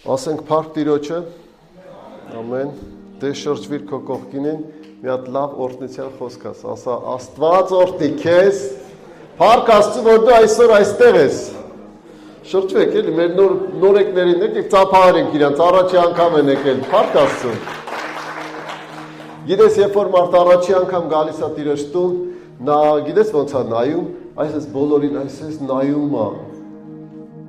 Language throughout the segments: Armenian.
Ասենք փառք Տիրոջը, ամեն, դե շրջվիր քո կողքինին, մի հատ լավ օրհնության խոսք ասա, Աստված օրհնի քեզ, փառք Աստծո, որ դու այսօր այստեղ ես։ Շրջվեք, էլի մեր նորեկներին եկեք ծափահարենք իրանց, առաջի անգամ են եկել, փառք Աստծո։ Գիտես, երբ որ մարդ առաջի անգամ գալիս է Տիրոջ տուն, նա գիտես ոնց է նայում, այսպես բոլորին այսպես նայում է։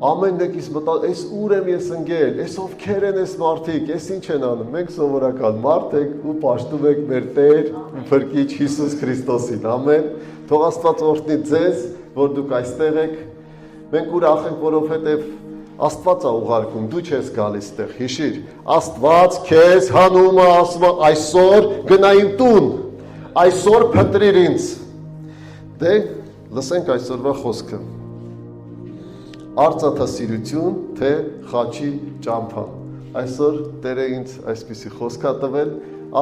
Ամեն մեկից մտած, այս ուր եմ ես ընկել, այս ովքեր են այս մարդիկ, այս ինչ են անում, մենք սովորական մարդ ենք ու պաշտում ենք մեր Տեր ու Փրկիչ Հիսուս Քրիստոսին, ամեն, թող Աստված օրհնի ձեզ, որ դուք այստեղ եք, մենք ուրախ ենք, որովհետև Աստված է ուղարկում, դու չես գալիս այստեղ, հիշիր, Աստված քեզ հանում է, ասում է, այսօր գնա իմ տուն, այսօր փնտրիր ինձ։ Դե, լսենք այսօրվա խոսքը։ Արծաթասիրություն, թե խաչի ճամփան։ Այսօր Տերը ինձ այսպիսի խոսք է տվել,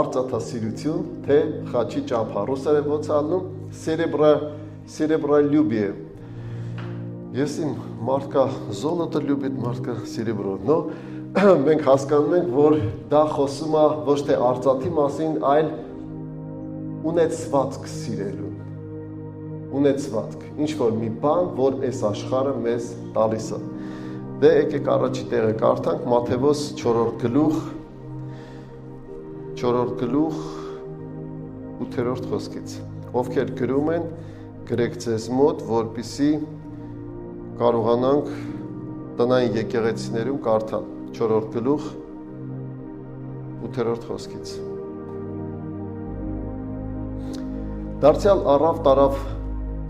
արծաթասիրություն, թե խաչի ճամփան։ Ռուսերեն ոնց անում, серебролюбие։ Ես իմ մարդկա զոլոտը любит, մարդկա серебро, но մենք հասկանում ենք, որ դա խոսում է ոչ թե արծաթի մասին, այլ ունեցվածք սիրելու։ Ունեցվածք, ինչ-որ մի բան, որ այս աշխարհը մեզ տալիս է։ Դե եկեք առաջի տեղը կարդանք Մատթեոս 4-րդ գլուխ 8-րդ խոսքից։ Ովքեր գրում են, գրեք ձեզ մոտ, որպեսզի կարողանանք տնային եկեղեցիներում կարդալ 4-րդ գլուխ 8-րդ խոսքից։ Դարձյալ առավ տարավ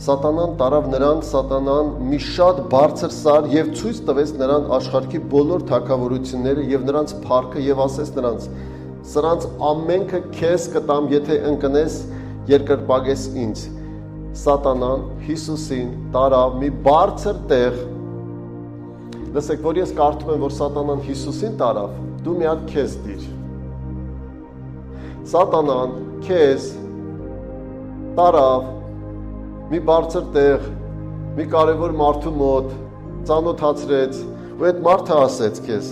Սատանան տարավ նրան, Սատանան մի շատ բարձր սար և ցույց տվեց նրան աշխարհի բոլոր թագավորությունները և նրանց փառքը և ասեց նրանց. սրանց ամենքը քեզ կտամ, եթե ընկնես երկրպագես ինձ։ Սատանան Հիսուսին տարավ մի բարձր տեղ։ Լսեք, որ ես կարդում եմ, որ Սատանան Հիսուսին տարավ, դու մի հատ քեզ դիր։ Սատանան քեզ տարավ մի բարձր տեղ, մի կարևոր մարդու մոտ, ծանոթացրեց, ու այդ մարդը ասեց քեզ.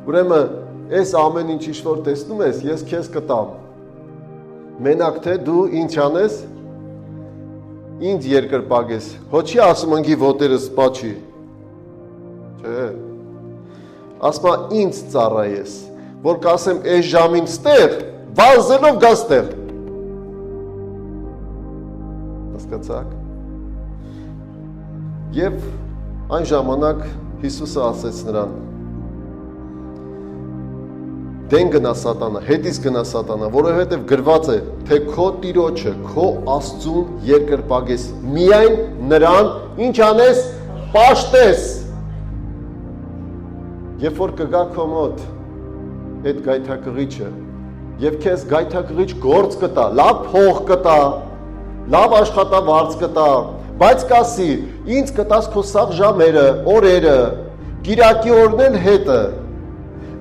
ուրեմն, այս ամեն ինչ ինչ-որ տեսնում ես, ես քեզ կտամ։ Մենակ թե դու ինչ անես, ինձ երկրպագես։ Հո չի ասում ընկի ոտերս սպաչի։ Չէ։ Ասում է ինձ ծառայես, որ կասեմ այս ժամին ստեղ, վազելով գա ստեղ։ Հասկացաք։ Եվ այն ժամանակ Հիսուսը ասեց նրան. դեն գնա Սատանա, հետից գնա Սատանա, որովհետև գրված է, թե քո Տիրոջը, քո Աստծուն երկրպագես, միայն նրան ինչ անես, պաշտես։ Երբ որ կգա քո մոտ այդ գայթակղիչը, եւ քեզ գայթակղիչ գործ կտա, լավ փող կտա, լավ աշխատավարձ կտա, բայց կասի, ինձ կտաս քո սաղ ժամերը, օրերը, կիրակի օրն էլ հետը,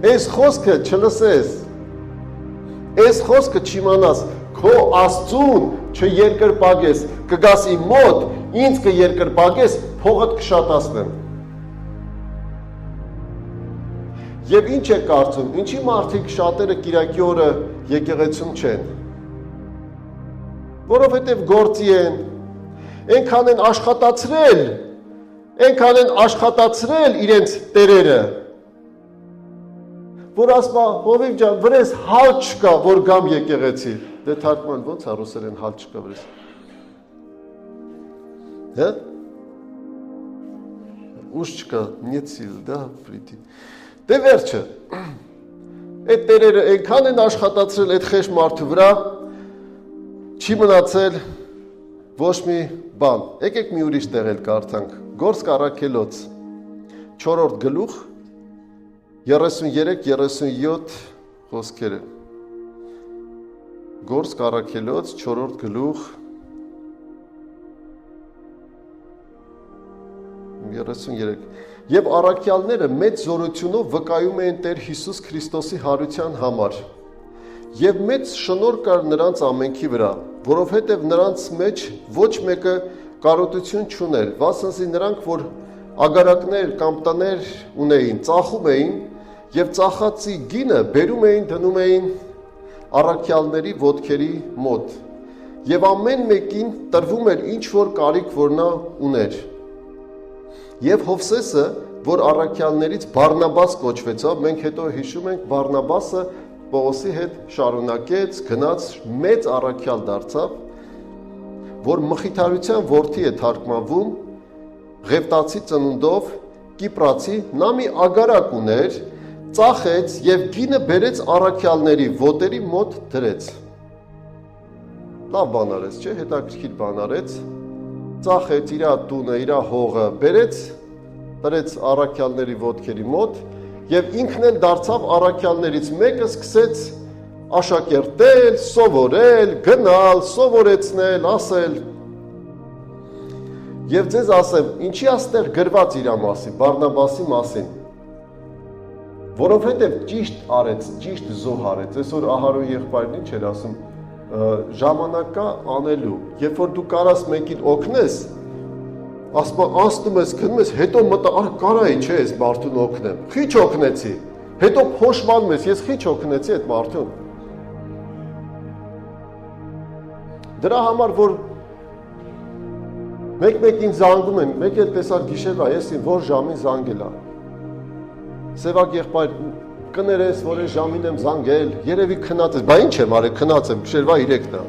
այս խոսքը չլսես, այս խոսքը չիմանաս, քո Աստծուն չերկրպագես, կգաս իմ մոտ, ինձ կերկրպագես, փողդ կշատացնեմ։ Եվ ինչ է կարծում, ինչի մարդիկ շատերը կիրակի օրը եկեղեցում չեն, որովհետև գործի են, այնքան են աշխատացրել իրենց տերերը, որ ասպա, հովիվ ջան, վրես հալ չկա, որ գամ եկեղեցի, դե թարգման ոնց է ռուսերեն հալ չկա վրես, հա, ուշ չկա, нет сил, да, прийти, դե վերջը, այդ տերերը այնքան են աշխատացրել այդ խեշ մարդու վրա, չի մնացել ոչ մի բան։ Եկեք մի ուրիշ տեղ էլ կարդանք։ Գործք առաքելոց 4-րդ գլուխ 33-37 խոսքերը։ Գործք առաքելոց 4-րդ գլուխ 33 Եվ առաքյալները մեծ զորությունով վկայում էին Տեր Հիսուս Քրիստոսի հարության համար։ Եվ մեծ շնորհ կար նրանց ամենքի վրա, որովհետև նրանց մեջ ոչ մեկը կարոտություն չուներ, վասնզի նրանք, որ ագարակներ կամ տներ ունեին, ծախում էին եւ ծախածի գինը բերում էին, դնում էին առաքյալների ոտքերի մոտ։ Եվ ամեն մեկին տրվում էր ինչ որ կարիք, որ նա ուներ։ Եվ Հովսեսը, որ առաքյալներից Բարնաբաս կոչվեցավ, մենք հետո հիշում ենք, Բարնաբասը Պողոսի հետ շարունակեց, գնաց, մեծ առաքյալ դարձավ, որ մխիթարության որդի է թարգմանվում, Ղևտացի ծնունդով, Կիպրացի, նա մի ագարակ ուներ, ծախեց եւ գինը բերեց առաքյալների ոտերի մոտ դրեց։ Լավ բան արեց, չէ՞, հետաքրքիր բան արեց, ծախեց իր տունը, իր հողը բերեց, դրեց առաքյալների ոտքերի մոտ եւ ինքն էլ դարձավ առաքյալներից մեկը, սկսեց աշակերտել, սովորել, գնալ, սովորեցնել, ասել։ Եվ ձեզ ասեմ, ինչի աստեղ գրված իր մասին, Բարնաբասի մասին, որովհետև ճիշտ արեց, ճիշտ զոհ արեց, այսօր Ահարոն եղբայրն ինչ էր ասում, ժամանակ կա անելու, երբ որ դու կարաս մեկին օգնես, ասում անցնում ես, գնում ես, հետո մտա, կարայի չէ, ես մարդուն օգնեմ, խիչ օգնեցի, հետո փոշմանում ես, ես խիչ օգնեցի այդ մարդուն։ Դրա համար, որ մեկ-մեկին զանգում են, մեկ էլ տեսար գիշերվա, ես որ ժամին զանգել է։ Սևակ եղբայր, կներես, որ այս ժամին եմ զանգել, երևի քնած ես, բա ինչ եմ արել, քնած եմ, գիշերվա 3-ն է։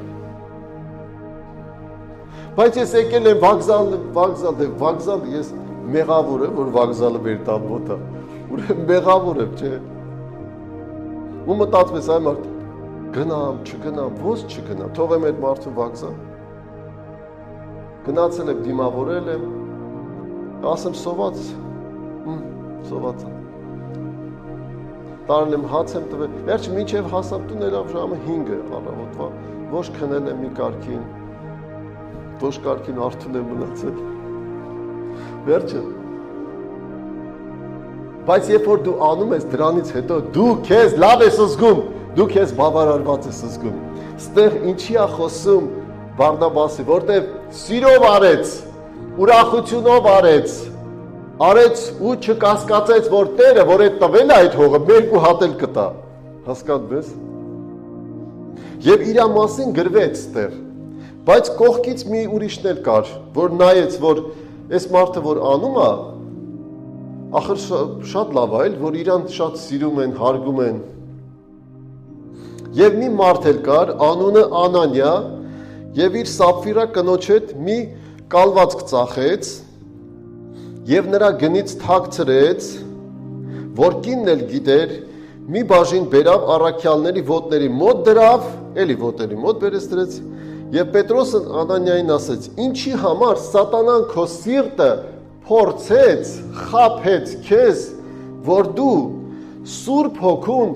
Բայց ես եկել եմ վокзալ, ես մեղավոր եմ, որ վокзալը մեր տան մոտ է։ Ուրեմն մեղավոր եմ, չէ։ Ու մտածում ես, այ մարդ, գնամ, չգնամ, ո՞նց չգնամ, թողեմ այդ մարդուն վокзալ։ Գնացել եմ, դիմավորել եմ, ասեմ սոված եմ։ Տարել եմ, հաց եմ տվել, վերջ մինչև հասամ տուն ելավ ժամը 5-ը առավոտվա, ոչ քնել եմ մի կարգին, ոչ կարգին արթուն եմ մնացել, վերջը, բայց երբ որ դու անում ես դրանից հետո, դու քեզ լավ ես զգում, դու քեզ բավարարված ես զգում, ստեղ ինչի է խոսում Բարնաբասի, որտև սիրով արեց, ուրախությունով արեց ու չկասկածեց, որ Տերը, որ այդ տվել է այդ հողը, մերկու հատ էլ կտա, հասկանում ես։ Եվ իր մասին գրվեց ստեղ, բայց կողքից մի ուրիշն էլ կար, որ նայեց, որ այս մարդը, որ անում է, ախր շատ լավ է, որ իրան շատ սիրում են, հարգում են։ Եվ մի մարդ էլ կար, անունը Անանիա, եւ իր Սապֆիրա կնոջ հետ մի կալվածք ծախեց եւ նրա գնից թաքցրեց, որ կինն էլ գիտեր, մի բաժին բերավ առաքյալների ոտների մոտ դրավ, էլի ոտերի մոտ բերեց դրեց, եւ Պետրոսն Անանիային ասեց. «Ինչի համար սատանան քո սիրտը փորձեց, խաբեց քեզ, որ դու Սուրբ Հոգուն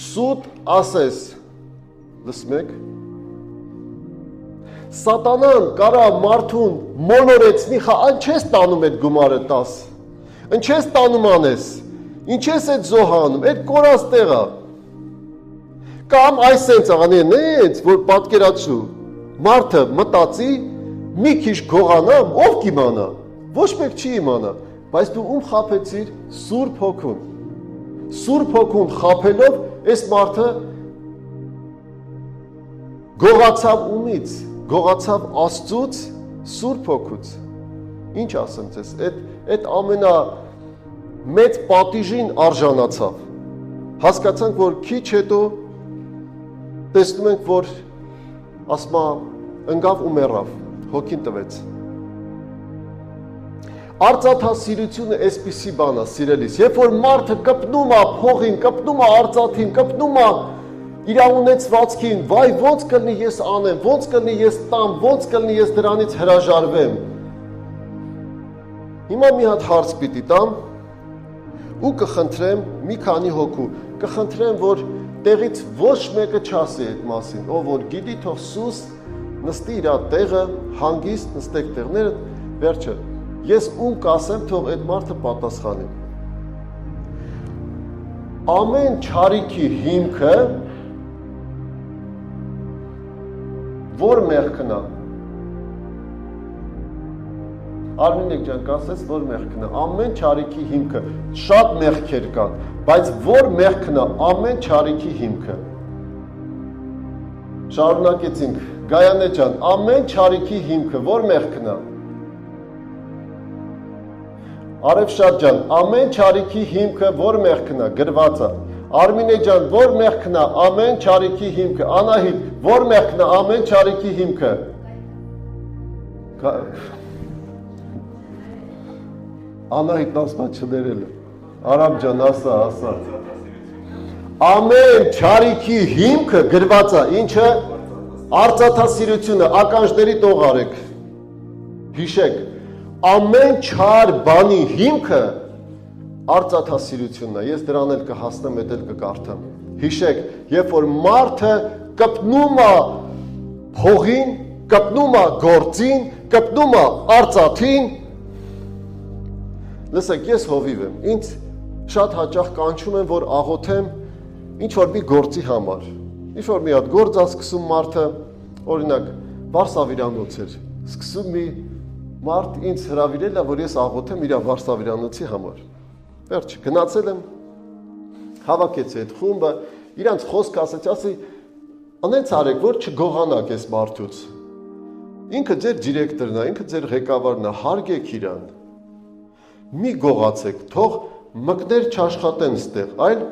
սուտ ասես»։ Լսում եք։ Սատանան կարա մարդուն մոլորեցնի, ինչ ես տանում այդ գումարը 10, ինչ ես տանում անես, ինչ ես այդ զոհը անում, այդ կորած տեղը, կամ այս սենց աղանեն էց, որ պատկերացու, մարդը մտածի, մի քիչ գողանամ, ով կիմանա, ոչ մեկ չի իմանա, բայց դու ում խաբեցիր Սուրբ Հոգուն խաբելով, այս մարդը գողացավ ումից, գողացավ Աստծուց, Սուրբ Հոգուց, ինչ ասեմ ձեզ, այդ ամենա մեծ պատիժին արժանացավ, հասկացանք, որ քիչ հետո տեսնում ենք, որ ասմա ընկավ ու մեռավ, հոգին տվեց։ Արծաթասիրությունը այսպիսի բան է, սիրելիս, երբ որ մարդը կպնում է փողին, կպնում է արծաթին, կպնում է իր ունեցվածքին, վայ ոնց կլինի ես անեմ, ոնց կլինի ես տամ, ոնց կլինի ես դրանից հրաժարվեմ։ Հիմա մի հատ հարց պիտի տամ ու կխնդրեմ մի քանի հոգու, կխնդրեմ, որ տեղից ոչ մեկը չասի այդ մասին, ով որ գիտի, թող սուս նստի իր տեղը, հանգիստ նստեք տեղները, վերջը, ես ում կասեմ, թող այդ մարդը պատասխանի։ Ամեն չարիքի հիմքը որ մեղքն է։ Արմինեկ ջան, կասես, որ մեղքն է, ամեն չարիքի հիմքը, շատ մեղքեր կան, բայց որ մեղքն է, ամեն չարիքի հիմքը։ Շարունակեցինք, Գայանե ջան, ամեն չարիքի հիմքը, որ մեղքն է։ Արևշատ ջան, ամեն չարիքի հիմքը, որ մեղքն է, գրված է։ Արմինե ջան, որ մեղքն է, ամեն չարիքի հիմքը, Անահիտ, որ մեղքն է, ամեն չարիքի հիմքը։ Անահիտն ասմա չներել է, Արամ ջան, ասա։ Ամեն չարիքի հիմքը գրված է, ինչը արծաթասիրությունը, ականջների տող արեք, հիշեք, ամեն չար բանի հիմքը արծաթասիրությունն է, ես դրան էլ կհասնեմ, էդ էլ կկարդամ, հիշեք, երբ որ մարդը կպնում է փողին, կպնում է գործին, կպնում է արծաթին, լսեք, ես հովիվ եմ, ինձ շատ հաճախ կանչում եմ, որ աղոթեմ ինչ-որ մի գործի համար, ինչ-որ մի հատ գործ է սկսում մարդը, օրինակ, Վարսավիրանոց էր, սկսում մի մարդ ինձ հրավիրել է, որ ես աղոթեմ իր Վարսավիրանոցի համար, վերջ, գնացել եմ, հավաքեցի այդ խումբը, իրանց խոսք ասեցի, անենց արեք, որ չգողանակ ես մարդուց, ինքը ձեր դիրեկտորն է, ինքը ձեր ղեկավարն է, հարգեք իրան, մի գողացեք, թող մկներ չաշխատեն ստեղ, այլ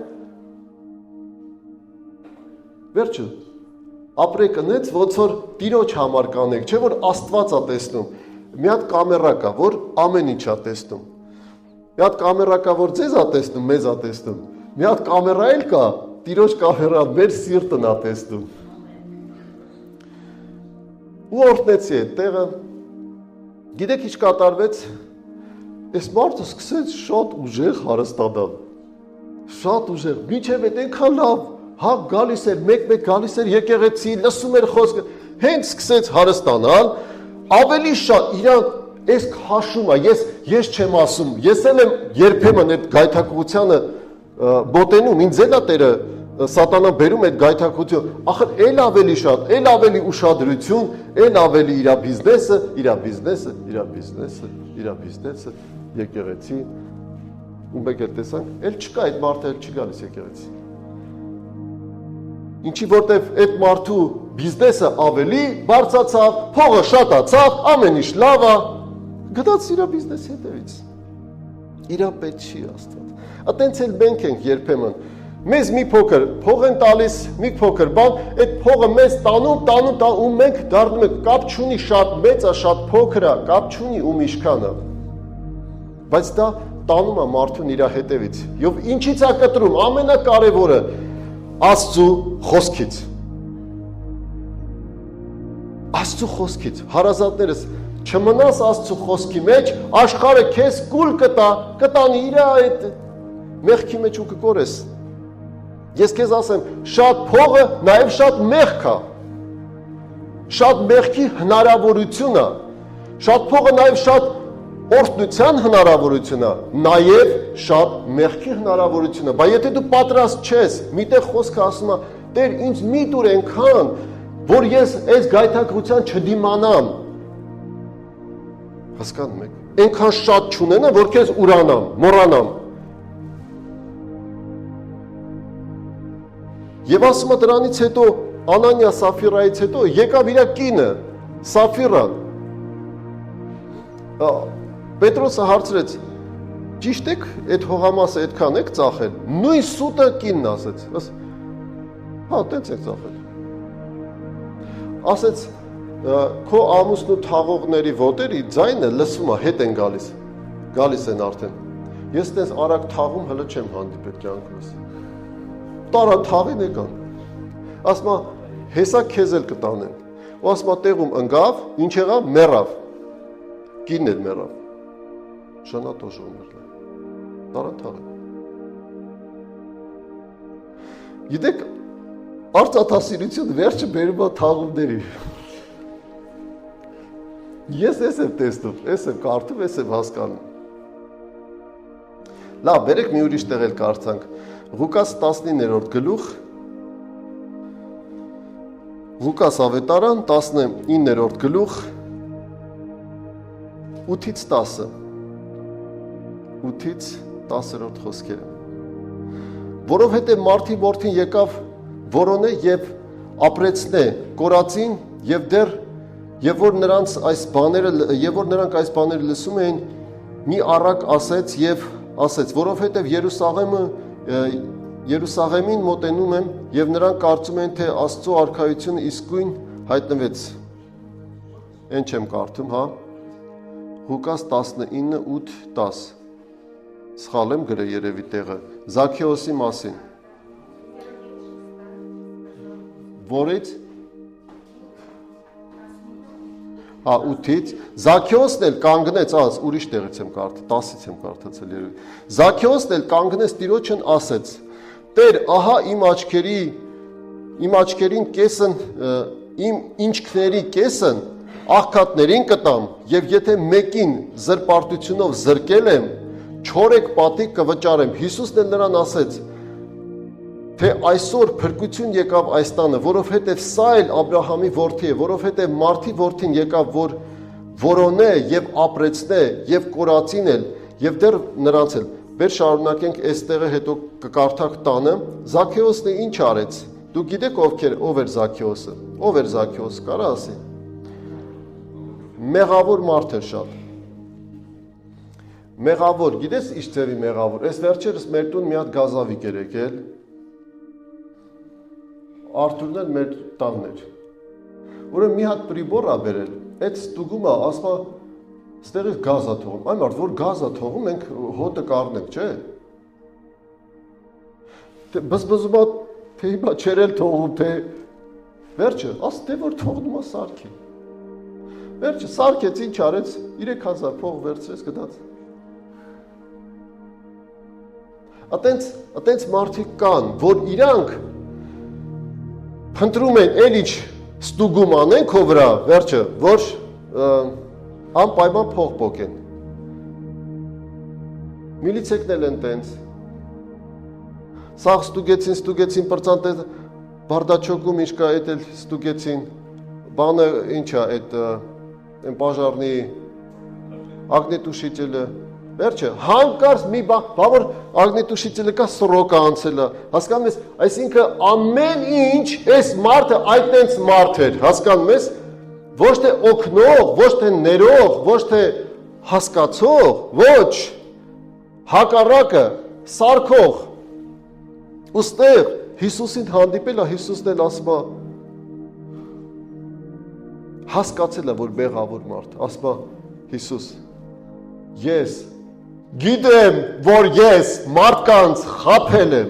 վերջը, ապրեք ընեց, ոնց որ տիրոջ համար կանեք, չէ որ Աստված է տեսնում, մի հատ կամերա կա, որ ամեն ինչ է տեսնում, մի հատ կամերա կա, որ ձեզ է տեսնում, մեզ է տեսնում, մի հատ կամերա էլ կա, տիրոջ կամերա, մեր սիրտն է տեսնում, ու օրտնեցի այդ տեղը, գիտեք ինչ կատարվեց, Ես մարդը սկսեց շատ ուժեղ հարստանալ, շատ ուժեղ, մինչև այդ այնքան լավ, հա գալիս էր, մեկ գալիս էր եկեղեցի, լսում էր խոսքը, հենց սկսեց հարստանալ, ավելի շատ իրան այս քաշում է, ես չեմ ասում, ես էլ եմ երբեմն այդ գայթակղությանը մոտենում, ինձ էլ է Տերը Սատանան բերում այդ գայթակղությունը, ախր էլ ավելի շատ, էլ ավելի ուշադրություն, էլ ավելի իր բիզնեսը, եկեղեցի, ու մեկ էլ տեսանք, էլ չկա այդ մարդը, էլ չի գալիս եկեղեցի։ Ինչի որտև այդ մարդու բիզնեսը ավելի բարձացավ, փողը շատացավ, ամեն ինչ լավ է, գնաց իր բիզնեսի հետևից։ Իրան պետք չի Աստված։ Այտենց էլ մենք ենք երբեմն, մեզ մի փոքր փող են տալիս, մի փոքր բան, այդ փողը մեզ տանում, ու մենք դառնում ենք, կապ չունի շատ մեծ է, շատ փոքր է, կապ չունի ում ինչքան է։ Բայց դա տանում է մարդուն իր հետևից։ Եվ ինչից է կտրում, ամենակարևորը Աստծու խոսքից։ Աստծու խոսքից, հարազատներս, չմնաս Աստծու խոսքի մեջ, աշխարհը քեզ կուլ կտանի իր այդ մեղքի մեջ ու կկորես։ Ես քեզ ասեմ, շատ փողը նաև շատ մեղք է։ Շատ մեղքի հնարավորություն է։ Շատ փողը նաև շատ օրհնության հնարավորություն է, նաև շատ մեղքի հնարավորություն է, բայց եթե դու պատրաստ չես, միտեղ խոսքը ասում է, Տեր ինձ մի տուր այնքան, որ ես այս գայթակղության չդիմանամ, հասկանում եք, այնքան շատ չունենա, որ քեզ ուրանամ, մոռանամ։ Եվ ասում է դրանից հետո, Անանիա Սաֆիրայից հետո, եկավ իր կինը, Սաֆիրան, Պետրոսը հարցրեց, ճիշտ եք այդ հողամասը այդքան եք ծախել, նույն սուտը կինն ասեց, հա, տենց եք ծախել, ասեց, քո ամուսնու թաղողների ոտերի ձայնը լսվում է, հետ են գալիս են արդեն, ես տենց արագ թաղում հլը չեմ հանդիպել կյանքս, տարան թաղին եկան, ասում է, հեսա քեզ էլ կտանեն, ու ասում է, տեղում ընկավ, ինչ եղավ, մեռավ, կինն էլ մեռավ, Ժանա тоже умерла. Տարան։ Գիտեք, արծաթասիրությունը վերջը բերում է թաղումների։ Ես եմ տեսնում, եմ կարդում, եմ հասկանում։ Լավ, բերեք մի ուրիշ տեղ էլ կարդանք։ Ղուկաս 19-րդ գլուխ, Ղուկաս ավետարան 19-րդ գլուխ, 8-ից 10-ը 8-ից 10-րդ խոսքերը որովհետև մարդի որդին եկավ որոնե եւ ապրեցնե կորածին եւ որ նրանց այս բաները լսում էին մի առակ ասեց եւ ասեց որովհետև Երուսաղեմին մոտենում եմ եւ նրանք կարծում են թե Աստծո արքայությունը իսկույն հայտնվեց Այն չեմ կարդում, հա Ղուկաս 19:8-10 Սխալ եմ գրել երևի տեղը Զաքեոսի մասին Որից 8-ից Զաքեոսն էլ կանգնեց, ուրիշ տեղից եմ կարդա, 10-ից եմ կարդացել երևի։ Զաքեոսն էլ կանգնեց Տիրոջն ասեց. Տեր, ահա իմ աչքերին կեսն, իմ ինչքների կեսն աղքատներին կտամ, եւ եթե մեկին զրպարտությունով զրկել եմ, 4 պատիկ կվճարեմ։ Հիսուսն էլ նրան ասեց, թե այսօր փրկություն եկավ այս տանը, որովհետև սա էլ Աբրահամի որդի է, որովհետև մարդի որդին եկավ, որ որոնե եւ ապրեցնե եւ կորածին էլ եւ դեռ նրանց էլ։ Բեր շարունակենք այստեղը հետո կկարդակ տանը։ Զաքեոսն ինչ արեց։ Դու գիտեք ով էր Զաքեոսը։ Ով էր Զաքեոսը, կարա ասի։ Մեղավոր մարդ էր շատ։ Մեղավոր, գիտես ինչ ձևի մեղավոր։ Այս վերջերս մեր տուն մի հատ գազավիկ էր եկել։ Արթուրն էլ մեր տանն էր։ Ուրեմն մի հատ պրիբոր ա բերել, այդ ստուգումը ասма ստեղից գազ ա թողում։ Այն մարդ, որ գազ ա թողում, մենք հոտը կառնենք, չէ։ Թե բզբզում ա, թե հիմա չերել թողում, թե վերջը, աստ է որ թողնում ա սարքի։ Վերջը սարքեց, ինչ արեց, 3000 փող վերցրեց գտած։ Ատենց մարդիկ կան, որ իրանք Փնտրում են էլ ինչ ստուգում անեն քո վրա, վերջը, որ անպայման փող փոկեն։ Միլիցեկն էլ են տենց։ Սաղ ստուգեցին պրծանտ բարդաչոկում ինչ կա, այդ էլ ստուգեցին։ Բանը ինչ է, այդ այն պաժարնի ագնետուշիչելը։ Վերջը, հանկարծ մի բավոր ագնետուշիչելը կա սրոկը անցելը, հասկանում ես, այսինքն ամեն ինչ այս մարդը այդտենց մարդ էր, հասկանում ես, ոչ թե օգնող, ոչ թե ներող, ոչ թե հասկացող, ոչ, հակառակը, սարքող, ուստեղ Հիսուսին հանդիպել է, Հիսուսն էլ ասում է, հասկացել է, որ մեղավոր մարդ, ասում է Հիսուս, ես գիտեմ, որ ես մարդկանց խաբել եմ։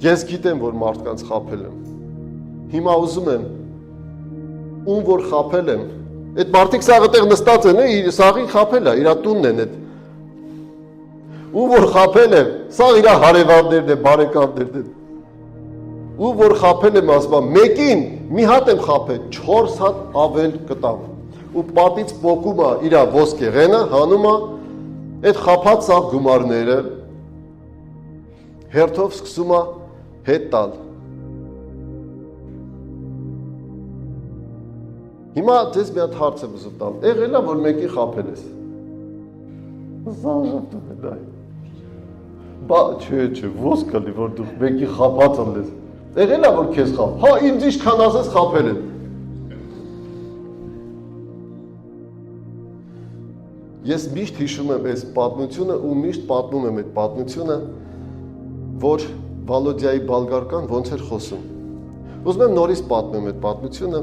Ես գիտեմ, որ մարդկանց խաբել եմ։ Հիմա ուզում եմ, ում որ խաբել եմ, այդ մարդիկ սաղը տեղ նստած են, սաղին խաբել է, իրա տունն են այդ։ Ում որ խաբել եմ, սաղ իրա հարևաններն են, բարեկամներն են։ Ում որ խաբել եմ, ասում մեկին մի հատ եմ խաբել, 4 հատ ավել կտամ։ Ու պատից պոկում է իրա ոսկեղենը, հանում է, այդ խապած սաղ գումարները, հերթով սկսում է հետ տալ։ Հիմա ձեզ մի հատ հարց եմ ուզում տալ, եղել է, որ մեկի խապել ես։ Զաղժապտում է դայ։ Բա, չէ, ոսկ ալի, որ դու մեկի խապած ալես։ Եղել է, որ կեզ խապ, հա, ինձ ինչքան ասես խապել եմ։ Ես միշտ հիշում եմ այս պատմությունը ու միշտ պատմում եմ այդ պատմությունը, որ Վալոդիայի բալգարկան ոնց էր խոսում։ Ուզում եմ նորից պատմեմ այդ պատմությունը,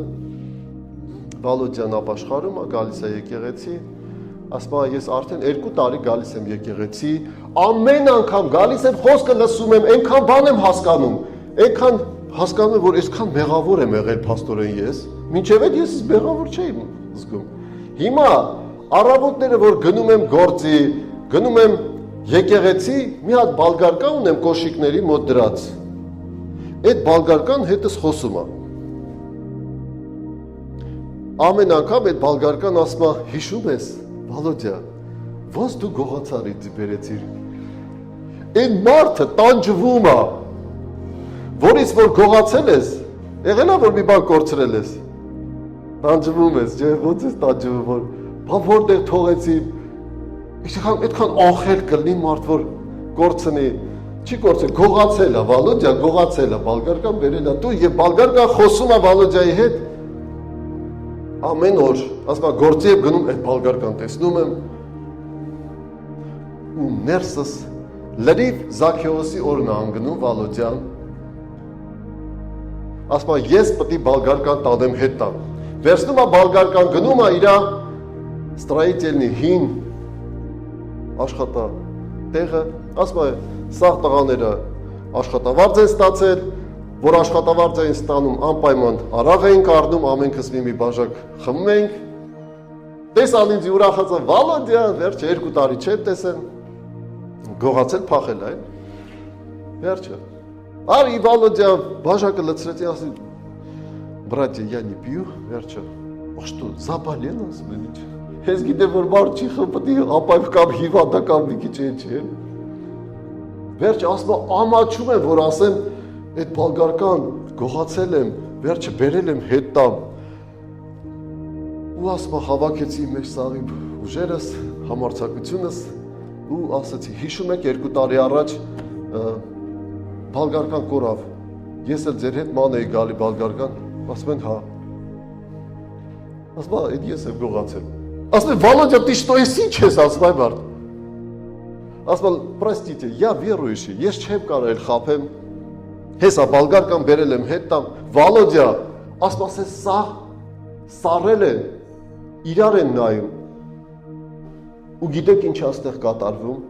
Վալոդիան ապաշխարում է, գալիս է եկեղեցի, ասում է ես արդեն 2 տարի գալիս եմ եկեղեցի, ամեն անգամ գալիս եմ խոսքը լսում եմ, այնքան բան եմ հասկանում, այնքան հասկանում եմ, որ այսքան մեղավոր եմ եղել փաստորեն ես, մինչև այդ ես մեղավոր չէի զգում։ Հիմա առավոտները, որ գնում եմ գործի, գնում եմ եկեղեցի, մի հատ բալգարկան ունեմ կոշիկների մոտ դրած։ Այդ բալգարկան հետս խոսում է։ Ամեն անգամ այդ բալգարկան ասում է, հիշում ես, Վալոդիա, ոնց դու գողացար ինձ բերեցիր։ Այն մարդը տանջվում է, որից որ գողացել ես, եղել է, որ մի բան կորցրել ես։ տանջվում ես, չէ՞, ո՞նց ես տանջվում, որ բա որտեղ թողեցի, այդքան ախել կլինի մարդ, որ կորցնի, չի կորցել, գողացել է, Վալոդյա գողացել է, Բալգարկան բերել է դու եւ Բալգարկան խոսում է Վալոդյայի հետ ամեն օր, ասում է գործի եմ գնում այդ Բալգարկան տեսնում եմ ու ներսս լրիվ Զաքեոսի օրն է անգնում Վալոդյան ասում է ես պետք է Բալգարկան տանեմ հետ տամ վերցնում է Բալգարկան գնում է իր ստրայիտելնի հին աշխատա տեղը ասում է սաղ տղաները աշխատավարձ են ստացել, որ աշխատավարձ են ստանում անպայման արաղ էին կառնում, ամենքս մի բաժակ խմում էինք, տեսան ինձ ուրախացա, Վալոդյա, վերջը 2 տարի չէ տեսեն, գողացել փախել այն, վերջը, արի Վալոդյա, բաժակը լցրեցի, ասի, բրատյա, я не пью, վերջը, а что, заболел, ասում են ինչ, ես գիտեմ, որ մարդ չի խմպտի, ապայվ կամ հիվանդական մի քիչ չի, Վերջը ասում եմ, ամաչում եմ, որ ասեմ, այդ Բալգարկան գողացել եմ, վերջը բերել եմ հետ տամ։ Ու ասում եմ, հավաքեցի մեջ սաղի ուժերս, համարձակությունս ու ասացի, հիշում եք 2 տարի առաջ Բալգարկան կորավ, ես էլ ձեր հետ ման էի գալի Բալգարկան, ասում են, հա։ Ասում եմ, այդ ես եմ գողացել։ Ասում եմ, Վալոդյա, ты что, ես ինչ ես ասում այ մարդ։ Ասում простите, я верующий, ես չեմ կարել խափեմ, հեսա Բալգարկան բերել եմ հետ տամ, Վալոդյա, ասում ասես սա սառել են, իրար են նայում, ու գիտեք ինչ աստեղ կատարվում,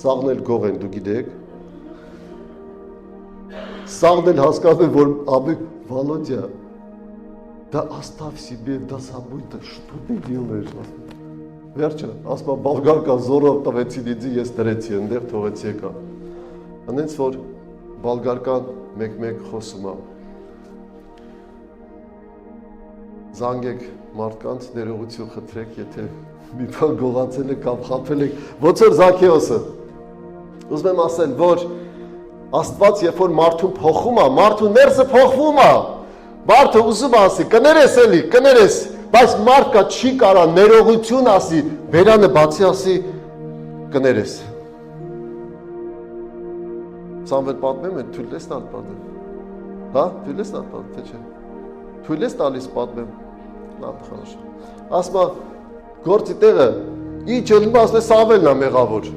սաղն էլ գող են, դու գիտեք, սաղն էլ հասկանում են, որ ամեն Վալոդյա, դա оставь себе, դա забудь, да что ты делаешь, Վերջը, ասում եմ, Բալգարկան զորով տվեցին ինձ, ես դրեցի, ընդեղ թողեցի եկա։ Անենց որ Բալգարկան մեկ-մեկ խոսում է։ Զանգեք մարդկանց, ներողություն խնդրեք, եթե մի բան գողացել եք կամ խաբել եք, ոնց որ Զաքեոսը։ Ուզում եմ ասել, որ Աստված երբ որ մարդուն փոխում է, մարդու ներսը փոխվում է։ Մարդը ուզում է ասի, կներես էլի, կներես Բայց մարդկա չի կարա ներողություն ասի, բերանը բացի ասի, կներես։ Սամվել պատմեմ է, թույլ ես տալ պատմեմ։ Հա, թույլ ես տալ պատմեմ, թե չէ։ Թույլ ես տալիս պատմեմ։ Լավ, խորոշ։ Ասմա, գործի տեղը, ինչ ելնում ասում է Սամվելն է մեղավոր։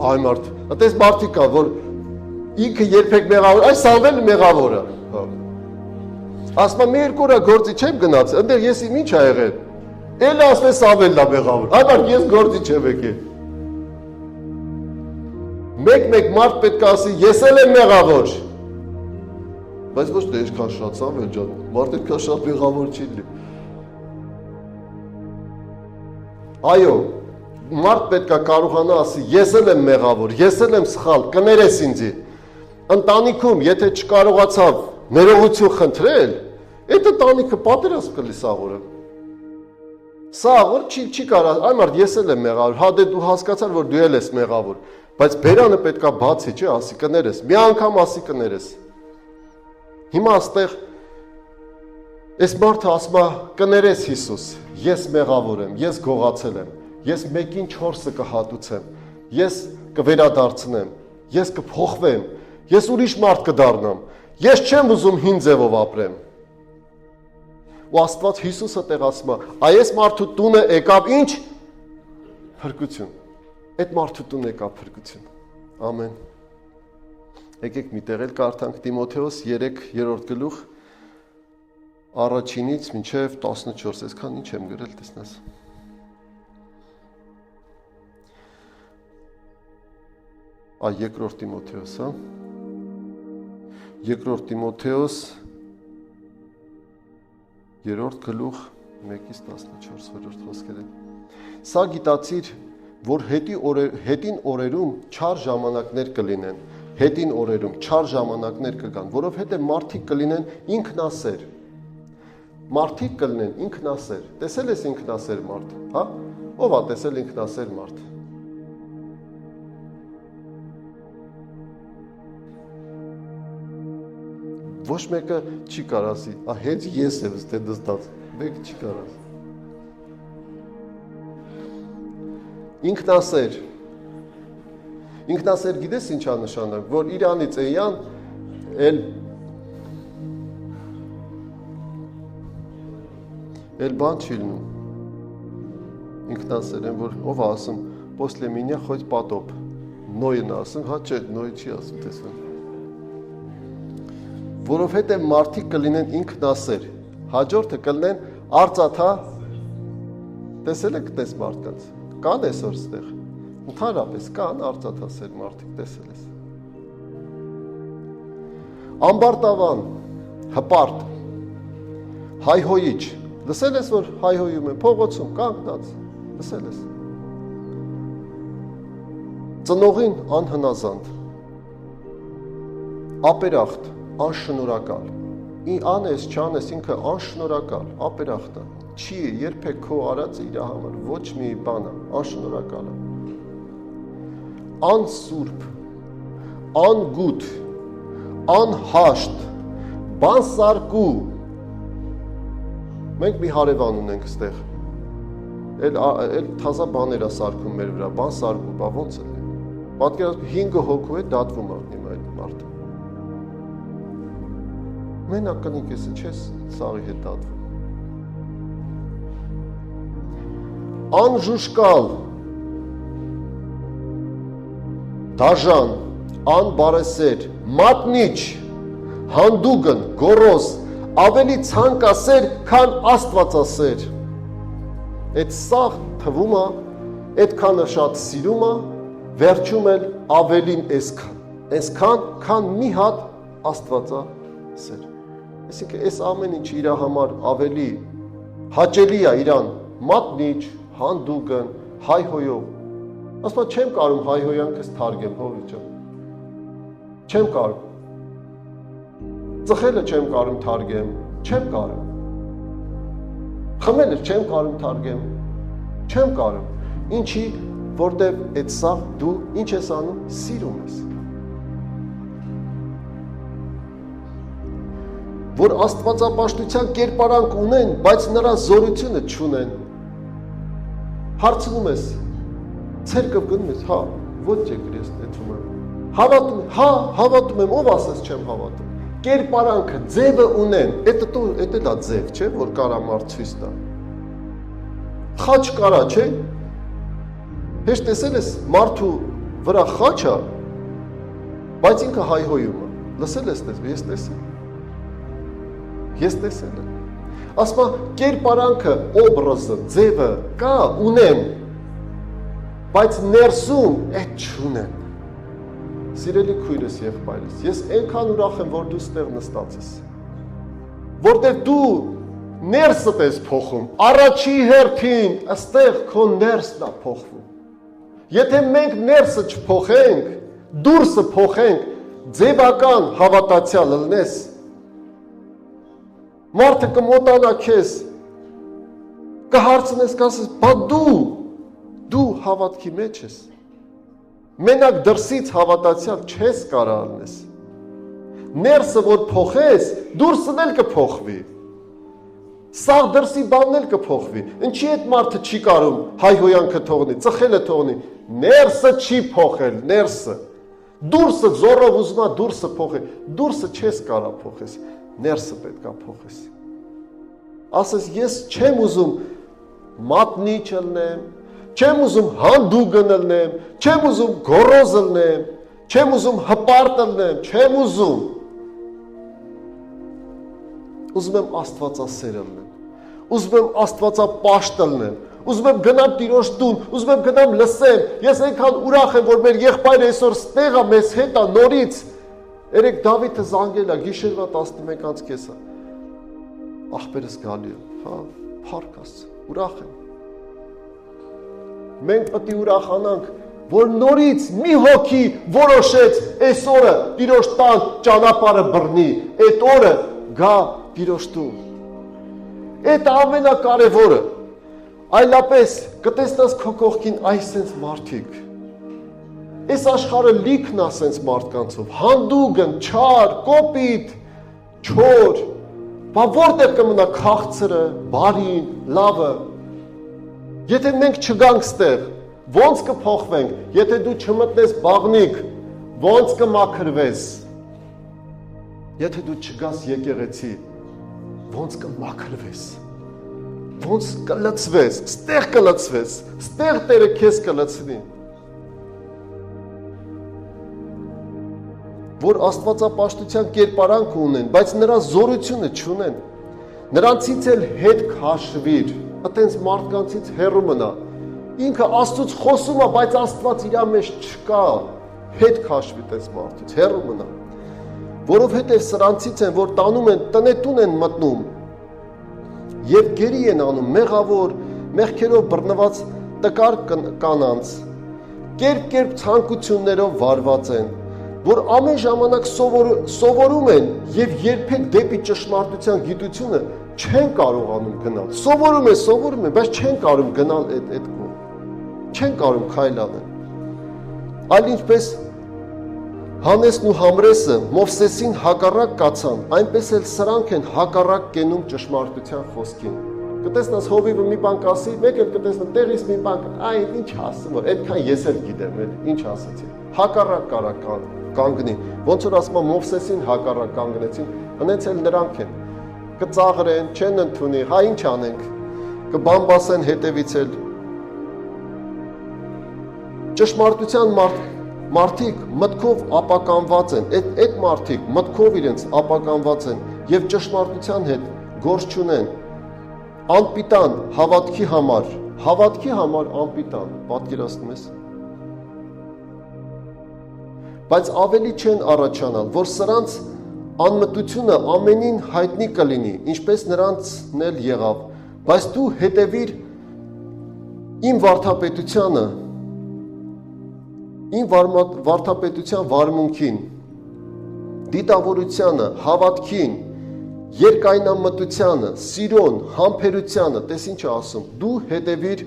Այ մարդ, այդպես մարդիկ կա, որ ինքը երբեք մեղավոր, այ Սամվելը մեղավոր է։ Ասում եմ, մի 2 օր գործի չեմ գնաց, ընդեղ ես իմ ինչ ա եղել։ Էլ ասում է Սամվելն է մեղավոր։ Այ ես գործի չեմ եկել։ Մեկ-մեկ մարդ պետք է ասի, ես էլ եմ մեղավոր։ Բայց ոչ թե այսքան շատ Սամվել ջան, մարդ այդքան շատ մեղավոր չի լինի։ Այո, մարդ պետք է կարողանա ասի, ես էլ եմ մեղավոր, ես էլ եմ սխալ, կներես ինձի։ Ընտանիքում, եթե չկարողացավ ներողություն խնդրել, այդ ընտանիքը պատերազմ կլի սաղորը։ Սաղոր չի կարա, այ մարդ ես էլ եմ մեղավոր, հա դե դու հասկացար, որ դու էլ ես մեղավոր, բայց բերանը պետքա բացի, չէ, ասի կներես, մի անգամ ասի կներես։ Հիմա աստեղ այս մարդը ասում է կներես Հիսուս, ես մեղավոր եմ, ես գողացել եմ, ես 1-ին 4-ը կհատուցեմ, ես կվերադարձնեմ, ես կփոխվեմ, ես ուրիշ մարդ կդառնամ, ես չեմ ուզում հին ձևով ապրեմ։ Ու Աստված Հիսուսը տեղ ասում է, այս մարդու տունը եկավ ինչ? Փրկություն։ Այդ մարդու տունը եկավ փրկություն։ Ամեն։ Եկեք մի տեղ էլ կարդանք Տիմոթեոս 3-րդ գլուխ առաջինից մինչև 14, այսքան ինչ եմ գրել, տեսնես։ Երկրորդ Տիմոթեոս, հա։ Երկրորդ Տիմոթեոս 3-րդ գլուխ 1-ից 14 խոսքեր են։ Սա գիտացիր, որ հետին օրերում չար ժամանակներ կլինեն, հետին օրերում չար ժամանակներ կգան, որովհետև մարդիկ կլինեն ինքնասեր։ Մարդիկ կլինեն ինքնասեր։ Տեսել ես ինքնասեր մարդ, հա? Ո՞վ է տեսել ինքնասեր մարդ։ ոչ մեկը չի կարասի, հենց ես եմ ստե դստած, մեկը չի կարաս։ Ինքնասեր գիտես ինչա նշանակ, որ իրանից էյան, էլ բան չի լնում, ինքնասեր են, որ ով ասում, после меня хоть потоп, նոյն ասում, հա չէ, նոյ չի ասում, տեսվեն։ Որովհետև մարդիկ կլինեն ինքնասեր, հաջորդը կլինեն արծաթա, տեսել եք տես մարդկանց, կան այսօր ստեղ, ընդհանրապես կան արծաթասեր մարդիկ, տեսել ես։ Ամբարտավան, հպարտ, հայհոյիչ, լսել ես, որ հայհոյում են, փողոցում, կանգնած, լսել ես։ Ծնողին անհնազանդ, ապերախտ, անշնորհակալ, անես, չանես, ինքը անշնորհակալ, ապերախտը, չի երբեք քո արածը իր համար, ոչ մի բանը, անշնորհակալը, անսուրբ, անգութ, անհաշտ, բանսարկու, մենք մի հարևան ունենք ստեղ, էլ թազա բաներ է սարքում մեր վրա, բանսարկու, բա ոնց է, պատկերացնում 5 հոգու է դատվում հիմա այդ մարդը։ Մենակ կնիկ ես, չես սաղի հետ դատվում։ Անժուշկալ, դաժան, անբարեսեր, մատնիչ, հանդուգն, գոռոզ, ավելի ցանկասեր, քան աստվածասեր։ Այդ սաղ թվում է, այդքանը շատ սիրում է, վերջում էլ ավելին այսքան, քան մի հատ աստվածասեր։ Այսինքն այս ամեն ինչ իր համար ավելի հաճելի է իրան մատնիչ, հանդուգն, հայհոյող։ Ասում չեմ կարում հայհոյանքս թարգեմ, հովի ջան։ Չեմ կարում։ Ծխելը չեմ կարում թարգեմ, չեմ կարում։ Խմելը չեմ կարում թարգեմ, չեմ կարում։ Ինչի, որտև այդ սա դու ինչ ես անում, սիրում ես։ Որ աստվածապաշտության կերպարանք ունեն, բայց նրան զորությունը չունեն։ Հարցնում ես, ցերկով գնում ես, հա, ոչ է գրես նետում եմ։ Հավատում, հա, հավատում եմ, ով ասես չեմ հավատում։ Կերպարանքը, ձևը ունեն, էդ է ձև, չէ, որ կարա մարդ ցույց տա։ Խաչ կարա, չէ։ Հեշտ տեսել ես մարդու վրա խաչը, բայց ինքը հայհոյում է։ Լսել ես ես տեսել։ Ես տեսել եմ։ Ասма կերպարանքը, օբրազը, ձևը կա, ունեմ, բայց ներսում այդ չունեմ։ Սիրելի քույրս եղբայրս, ես այնքան ուրախ եմ, որ դու ստեղ նստած ես։ Որտեղ դու ներսդ ես փոխում, առաջի հերթին այստեղ քո ներսն է փոխվում։ Եթե մենք ներսը չփոխենք, դուրսը փոխենք, ձևական հավատացյալ լնես, մարդը կմոտանա քեզ, կհարցնես, կասես, բա դու հավատքի մեջ ես։ Մենակ դրսից հավատացյալ չես կարող լինես։ Ներսը որ փոխես, դուրսն էլ կփոխվի։ Սաղ դրսի բանն էլ կփոխվի։ Ինչի այդ մարդը չի կարող հայհոյանքը թողնի, ծխելը թողնի։ Ներսը չի փոխել, ներսը։ Դուրսը զորով ուզում է դուրսը փոխել։ Դուրսը չես կարող փոխես, ներսը պետք է փոխես։ Ասես ես չեմ ուզում մատնիչ լինեմ, չեմ ուզում հանդուգն լինեմ, չեմ ուզում գոռոզ լինեմ, չեմ ուզում հպարտ լինեմ, չեմ ուզում։ Ուզում եմ աստվածասեր լինեմ, ուզում եմ աստվածապաշտ լինեմ, ուզում եմ գնամ Տիրոջ տուն, ուզում եմ գնամ լսեմ, ես այնքան ուրախ եմ, որ մեր եղբայրը այսօր ստեղ է, մեզ հետ է, նորից։ Երեք Դավիթը զանգել է, գիշերվա 11-ից կեսը։ Աղբերս գալի է, հա, փառք Աստծո, ուրախ եմ։ Մենք պետք է ուրախանանք, որ նորից մի հոգի որոշեց այս օրը Տիրոջ տան ճանապարհը բռնի, այդ օրը գա Տիրոջ տուն։ Այդ ամենակարևորը, այլապես կտեսնաս քո կողքին այսպես մարդիկ։ Այս աշխարհը լիքն է ասենց մարդկանցով, հանդուգն, չար, կոպիտ, չոր, բա որտեղ կմնա քաղցրը, բարին, լավը։ Եթե մենք չգանք ստեղ, ոնց կփոխվենք, եթե դու չմտնես բաղնիկ, ոնց կմաքրվես։ Եթե դու չգաս եկեղեցի, ոնց կմաքրվես։ Ոնց կլցվես, ստեղ կլցվես, ստեղ Տերը քեզ կլցնի։ Որ աստվածապաշտության կերպարանք ունեն, բայց նրա զորությունը չունեն։ Նրանցից էլ հետ քաշվիր, այտենց մարդկանցից հեռու մնա։ Ինքը Աստծուց խոսում է, բայց Աստված իր մեջ չկա։ Հետ քաշվի տես մարդուց, հեռու մնա։ Որովհետև սրանցից են, որ տանում են, տնետուն են մտնում եւ գերի են անում մեղավոր, մեղքերով բռնված տկար կանանց, կերպ ցանկություններով վարված են, որ ամեն ժամանակ սովորում են եւ երբեք դեպի ճշմարտության գիտությունը չեն կարողանում գնալ։ Սովորում են, բայց չեն կարող գնալ այդ կողմ։ Չեն կարող քայլ անել։ Այլ ինչպես Հանեսն ու Համրեսը Մովսեսին հակառակ կացան, այնպես էլ սրանք են հակառակ կենում ճշմարտության խոսքին։ Կտեսնաս Հովիվը մի բան կասի, մեկ էլ կտեսնա տեղից մի բան, այ ինչ ասում, այդքան ես էլ գիտեմ, ինչ ասացի։ Հակառակ կարա կանգնի, ոնց որ ասում եմ Մովսեսին հակառակ կանգնեցին, հենց էլ նրանք են։ Կծաղրեն, չեն ընդունի, հա ինչ անենք, կբամբասեն հետևից էլ։ Ճշմարտության մարդիկ մտքով ապականված են, այդ մարդիկ մտքով իրենց ապականված են եւ ճշմարտության հետ գործ չունեն։ Անպիտան հավատքի համար անպիտան, պատկերացնում ես։ Բայց ավելի չեն առաջանալ, որ սրանց անմտությունը ամենին հայտնի կլինի, ինչպես նրանցն էլ եղավ, բայց դու հետևիր իմ վարդապետությանը, իմ վարդապետության վարմունքին, դիտավորությանը, հավատքին, երկայնամտությանը, սիրոն, համբերությանը, տես ինչ ասում, դու հետևիր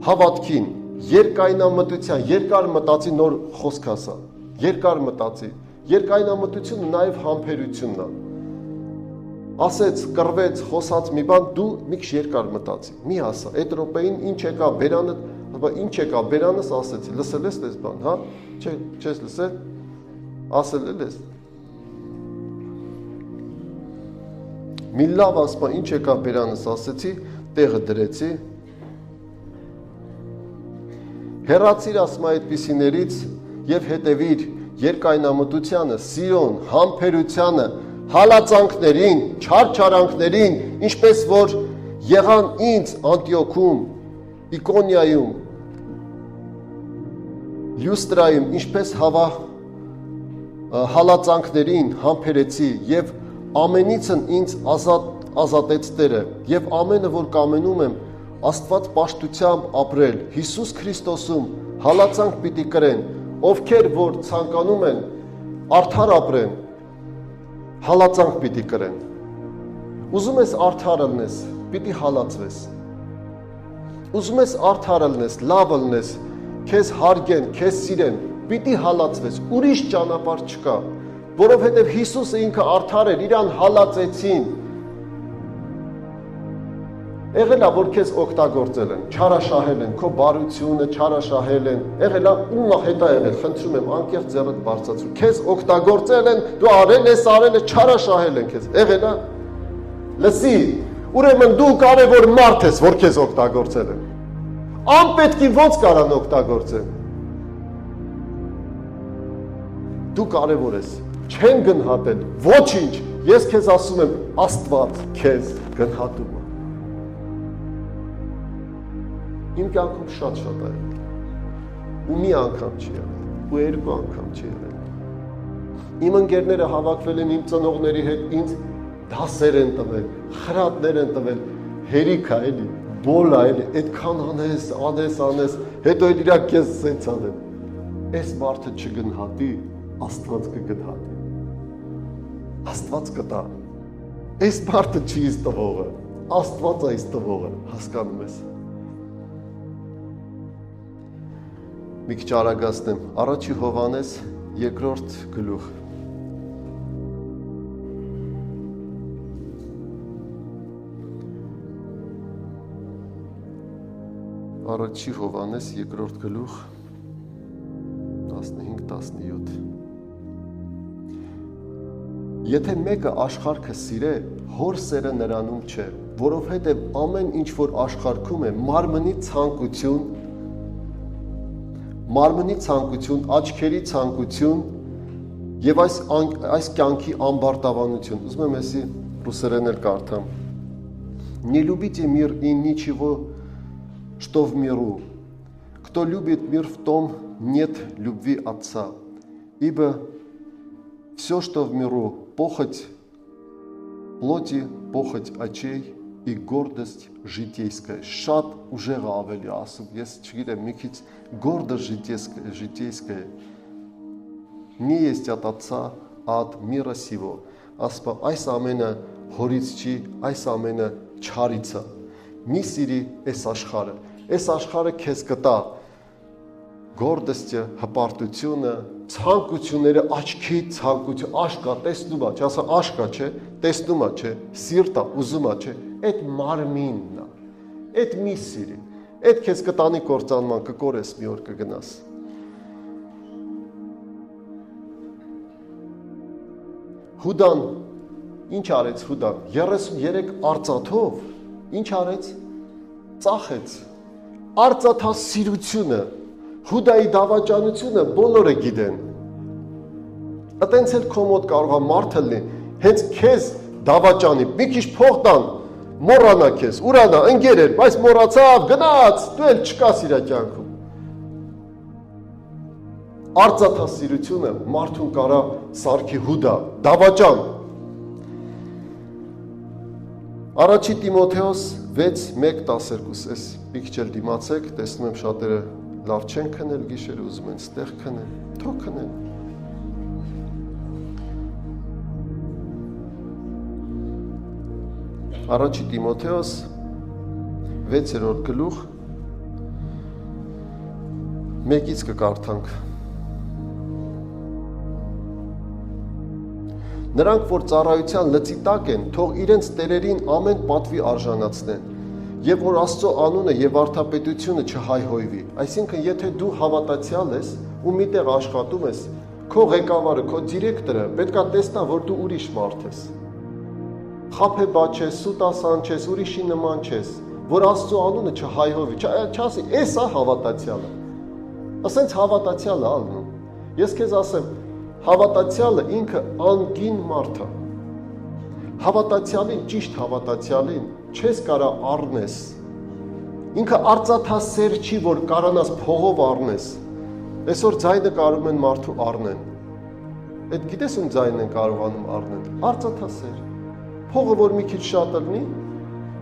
հավատքին, երկայնամտության, երկար մտածի նոր խոսք ասա, երկար մտածի, երկայնամտությունը նաև համբերությունն է, ասեց, կռվեց, խոսած մի բան, դու մի քիչ երկար մտածի, մի ասա, այդ րոպեին ինչ եկա բերանդ, ինչ եկա բերանս ասեցի, լսել ես տես բան, հա, չես լսել, ասել ես, մի լավ ասպա, ինչ եկա բերանս ասեցի, տեղը դրեցի, հեռացիր ասմա այդպիսիներից և հետևիր երկայնամտությանը, սիրոն, համբերությանը, հալածանքներին, չարչարանքներին, ինչպես որ եղան ինձ Անտիոքում, Իկոնիայում, Լյուստրայում, ինչպես հալածանքներին համբերեցի և ամենիցն ինձ ազատեց Տերը և ամենը, որ կամենում եմ, Աստված պաշտությամբ ապրել, Հիսուս Քրիստոսում հալածանք պիտի կրեն, ովքեր որ ցանկանում են արդար ապրեն, հալածանք պիտի կրեն։ Ուզում ես արդար ելնես, պիտի հալածվես։ Ուզում ես արդար ելնես, լավ ելնես, քեզ հարգեն, քեզ սիրեն, պիտի հալածվես, ուրիշ ճանապարհ չկա, որովհետև Հիսուսը ինքը արդար էր, իրան հալածեցին։ Եղել է, որ քեզ օգտագործել են, չարաշահել են, քո բարությունը չարաշահել են, եղել է, ումա հետ է եղել, խնդրում եմ, անկեղծ ձեռդ բարձրացրու, քեզ օգտագործել են, դու արել ես, չարաշահել են քեզ, եղել է, լսի, ուրեմն դու կարևոր մարդ ես, որ քեզ օգտագործել են, անպետքի ոնց կարան օգտագործեն, դու կարևոր ես, չեն գնհատել, ոչինչ, ես քեզ ասում եմ, Աստված քեզ գնհատում է։ Իմ կյանքում շատ է եղել, ու մի անգամ չի եղել, ու երկու անգամ չի եղել։ Իմ ընկերները հավաքվել են իմ ծնողների հետ, ինձ դասեր են տվել, խրատներ են տվել, հերիք է էլի, բոլ է էլի, այդքան անես, հետո էլ իրակ քեզ սենց անեն։ Այս մարդը չգնհատի, Աստված կգնհատի։ Աստված կտա։ Այս մարդը չի իս տվողը, Աստված է իս տվողը, հասկանում ես։ Մի քիչ արագացնեմ, առաջի Հովհաննես 2-րդ գլուխ։ Առաջի Հովհաննես երկրորդ գլուխ 15-17 Եթե մեկը աշխարհքը սիրե, հոր սերը նրանում չէ, որովհետև ամեն ինչ որ աշխարհքում է, մարմնի ցանկություն, աչքերի ցանկություն եւ այս կյանքի ամբարտավանություն։ Ուզում եմ էսի ռուսերեն էլ կարդամ։ Не любите мир и ничего, что в миру. Кто любит мир, в том нет любви Отца. Ибо все, что в миру, похоть плоти, похоть очей и гордость житейская. Շատ ուժեղ ավելի ասում, ես չգիտեմ, մի քիչ гордость житейская. Не есть от Отца, а от мира сего. Ասպա այս ամենը հորից չի, այս ամենը չարից է։ Մի սիրի այս աշխարհը քեզ կտա գորդստը, հպարտությունը, ցանկությունները, աչքի ցանկություն, աշկա, տեսնում է, չասա աշկա չէ, տեսնում է չէ, սիրտա, ուզում է չէ, այդ մարմինն է, այդ մի սիրի, այդ քեզ կտանի կործանման, կկորես մի օր կգնաս։ Հուդան, ինչ արեց Հուդան, 33 արծաթով, ինչ արեց, ծախեց, արծաթասիրությունը, Հուդայի դավաճանությունը բոլորը գիտեն։ Այտենց էլ քո մոտ կարող է մարդը լինի, հենց քեզ դավաճանի, մի քիչ փող տան, մոռանա քեզ, ուրանա, ընկեր էր, բայց մոռացավ, գնաց, դու էլ չկաս իր կյանքում։ Արծաթասիրությունը մարդուն կարա սարքի Հուդա, դավաճան։ Առաջի Տիմոթեոս 6:1-12, այս մի քիչ էլ դիմացեք, տեսնում եմ շատերը լավ չեն քնել գիշերը, ուզում են ստեղ քնել, թող քնեն։ Առաջի Տիմոթեոս 6-րդ գլուխ 1-ից կկարդանք։ Նրանք, որ ծառայության լծի տակ են, թող իրենց տերերին ամեն պատվի արժանացնեն, եւ որ Աստծո անունը եւ արդապետությունը չհայհոյվի։ Այսինքն, եթե դու հավատացյալ ես ու միտեղ աշխատում ես, քո ղեկավարը, քո դիրեկտորը պետքա տեսնա, որ դու ուրիշ մարդ ես։ Խափեբա չես, սուտասան չես, ուրիշի նման չես, որ Աստծո անունը չհայհոյվի։ Չասի, էս է հավատացյալը։ Ասենց հավատացյալը ալնում։ Ես քեզ ասեմ, հավատացյալը ինքը անգին մարդ է։ Հավատացյալին, ճիշտ հավատացյալին չես կարա առնես։ Ինքը արծաթասեր չի, որ կարանաս փողով առնես։ Այսօր ձայնը կարող են մարդու առնեն։ Այդ գիտես ում ձայնն են կարողանում առնեն։ Արծաթասեր։ Փողը որ մի քիչ շատ լինի,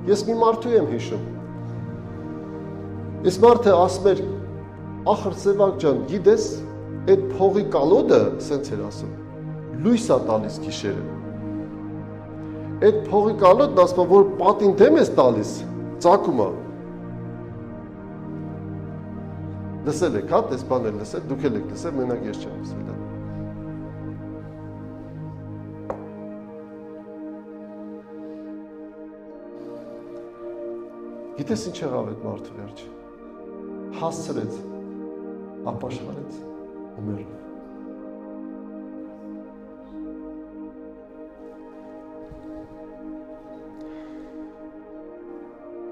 ես մի մարդու եմ հիշում։ Այս մարդը ասում էր, ախր Սևակ ջան, գիտես, այդ փողի կալոդը, սենց էր ասում, լույս է տալիս գիշերը։ Այդ փողի կալոդն ասում որ պատին դեմ ես տալիս, ծակում է։ Լսել եք, հա, տես բան էլ լսել, դուք էլ եք լսել, մենակ ես չեմ լսել։ Գիտես ինչ եղավ այդ մարդու վերջը։ Հասցրեց, ապաշխարեց ու մեռավ։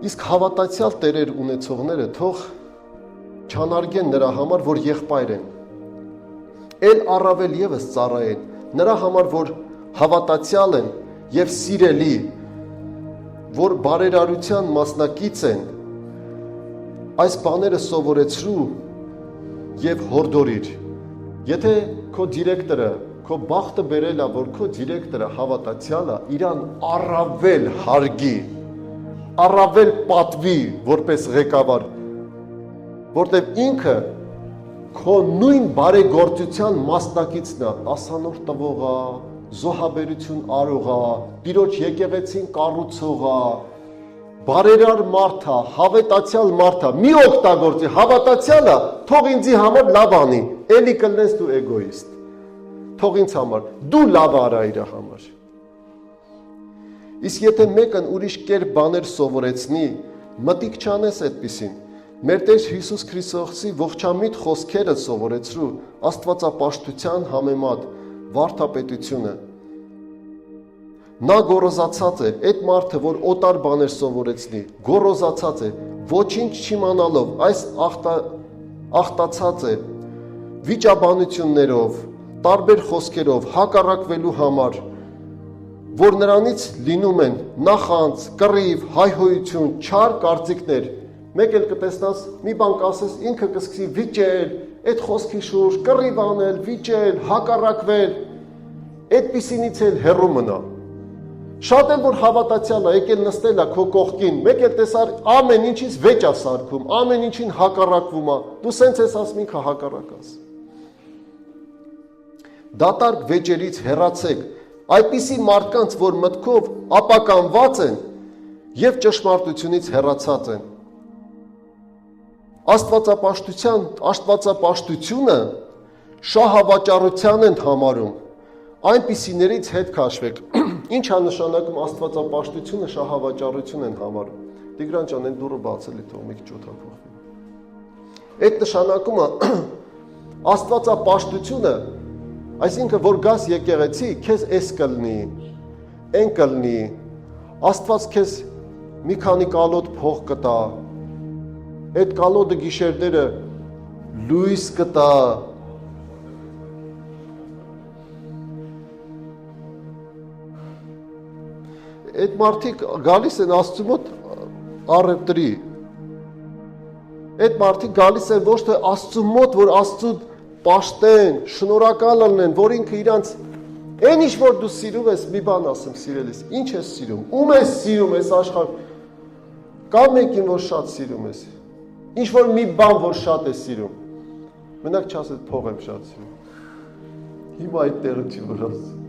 Իսկ հավատացյալ տերեր ունեցողները թող չանարգեն նրա համար, որ եղբայր են։ Էլ առավել եւս ծառայեն նրա համար, որ հավատացյալ են եւ սիրելի, որ բարերարության մասնակից են, այս բաները սովորեցրու եւ հորդորիր։ Եթե քո դիրեկտորը, քո բախտը բերել է, որ քո դիրեկտորը հավատացյալ է, իրան առավել հարգի, առավել պատվի որպես ղեկավար, որտեղ ինքը քո նույն բարեգործության մասնակիցն է, ասանոր տվողա, զոհաբերություն արողա, Տիրոջ եկեղեցին կառուցողա, բարերար մարդա, հավատացյալ մարդա, մի օգտագործի, հավատացյալը, թող ինձի համար լավ անի, էլի կլնես դու էգոիստ, թող ինձ համար, դու լավ արա իր համար։ Իսկ եթե մեկն ուրիշ կերպ բաներ սովորեցնի, մտիկ չանես այդպիսին, Մեր Տեր Հիսուս Քրիստոսի ողջամիտ խոսքերը սովորեցրու աստվածապաշտության համեմատ վարդապետությունը։ Նա գոռոզացած է, այդ մարդը, որ օտար բաներ սովորեցնի, գոռոզացած է, ոչինչ չիմանալով, այս ախտացած է վիճաբանություններով, տարբեր խոսքերով հակառակվելու համար, որ նրանից լինում են նախանձ, կռիվ, հայհոյություն, չար կարծիքներ։ Մեկ էլ կտեսնաս, մի բան կասես, ինքը կսկսի վիճել, այդ խոսքի շուրջ, կռիվ անել, վիճել, հակառակվել, այդպիսինից էլ հեռու մնա։ Շատ են, որ հավատացյալ է, եկել նստել է քո կողքին, մեկ էլ տեսար ամեն ինչից վեճ է սարքում, ամեն ինչին հակառակվում է, դու սենց ես ասում ինքը հակառակաս։ Դատարկ վեճերից հեռացեք, այդպիսի մարդկանց, որ մտքով ապականված են և ճշմարտությունից հեռացած են։ Աստվածապաշտությունը շահավաճառության են համարում, այնպիսիներից հետ քաշվեք։ Ինչ է նշանակում աստվածապաշտությունը շահավաճառություն են համարում։ Տիգրան ջան, այն դուռը բացելի թող մի քիչ օդափոխվի։ Այդ նշանակումը աստվածապաշտությունը, այսինքն որ գաս եկեղեցի, քեզ էս կլնի, այն կլնի, Աստված քեզ մի քանի կալոտ փող կտա, այդ կալոդը գիշերները լույս կտա։ Այդ մարդիկ գալիս են Աստծու մոտ առևտրի։ Այդ մարդիկ գալիս են ոչ թե Աստծու մոտ, որ Աստծու պաշտեն, շնորհակալ լինեն, որ ինքը իրանց այն ինչ որ դու սիրում ես, մի բան ասեմ սիրելիս, ինչ ես սիրում, ում ես սիրում ես աշխարհ։ Կա մեկին, որ շատ սիրում ես։ Ինչ որ մի բան, որ շատ ես սիրում։ Մենակ չասես փող եմ շատ սիրում։ Հիմա այդ տեղը չի որ ասում։